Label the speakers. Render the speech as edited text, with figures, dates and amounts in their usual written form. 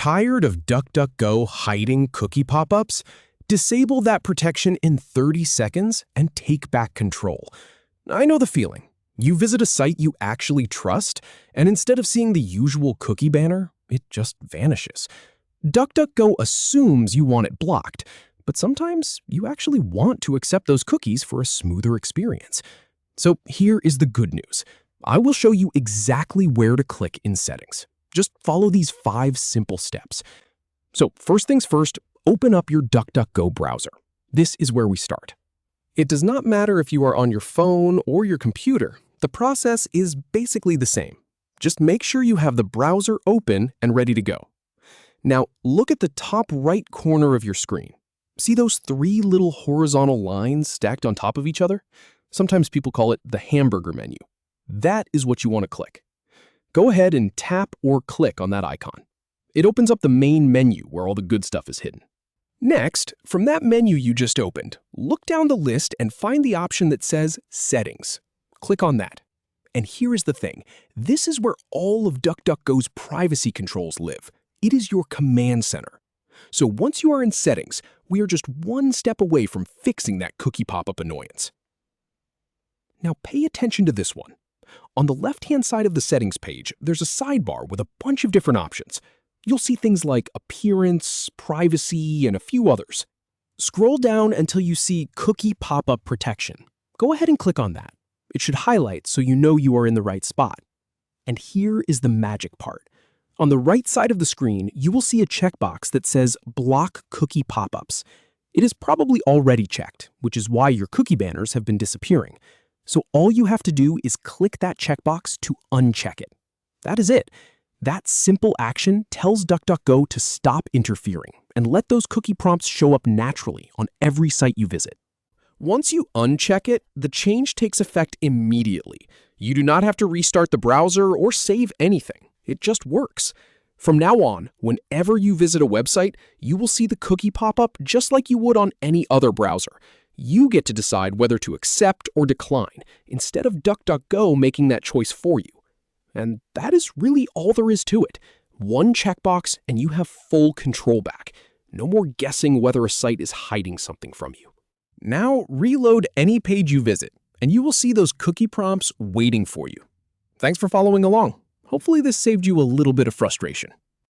Speaker 1: Tired of DuckDuckGo hiding cookie pop-ups? Disable that protection in 30 seconds and take back control. I know the feeling. You visit a site you actually trust, and instead of seeing the usual cookie banner, it just vanishes. DuckDuckGo assumes you want it blocked, but sometimes you actually want to accept those cookies for a smoother experience. So here is the good news. I will show you exactly where to click in settings. Just follow these 5 simple steps. So first things first, open up your DuckDuckGo browser. This is where we start. It does not matter if you are on your phone or your computer. The process is basically the same. Just make sure you have the browser open and ready to go. Now look at the top right corner of your screen. See those 3 little horizontal lines stacked on top of each other? Sometimes people call it the hamburger menu. That is what you want to click. Go ahead and tap or click on that icon. It opens up the main menu where all the good stuff is hidden. Next, from that menu you just opened, look down the list and find the option that says Settings. Click on that. And here is the thing. This is where all of DuckDuckGo's privacy controls live. It is your command center. So once you are in Settings, we are just one step away from fixing that cookie pop-up annoyance. Now pay attention to this one. On the left-hand side of the settings page, there's a sidebar with a bunch of different options. You'll see things like appearance, privacy, and a few others. Scroll down until you see Cookie Pop-up Protection. Go ahead and click on that. It should highlight so you know you are in the right spot. And here is the magic part. On the right side of the screen, you will see a checkbox that says Block Cookie Pop-ups. It is probably already checked, which is why your cookie banners have been disappearing. So all you have to do is click that checkbox to uncheck it. That is it. That simple action tells DuckDuckGo to stop interfering and let those cookie prompts show up naturally on every site you visit. Once you uncheck it, the change takes effect immediately. You do not have to restart the browser or save anything. It just works. From now on, whenever you visit a website, you will see the cookie pop-up just like you would on any other browser. You get to decide whether to accept or decline, instead of DuckDuckGo making that choice for you. And that is really all there is to it. One checkbox and you have full control back. No more guessing whether a site is hiding something from you. Now reload any page you visit, and you will see those cookie prompts waiting for you. Thanks for following along. Hopefully this saved you a little bit of frustration.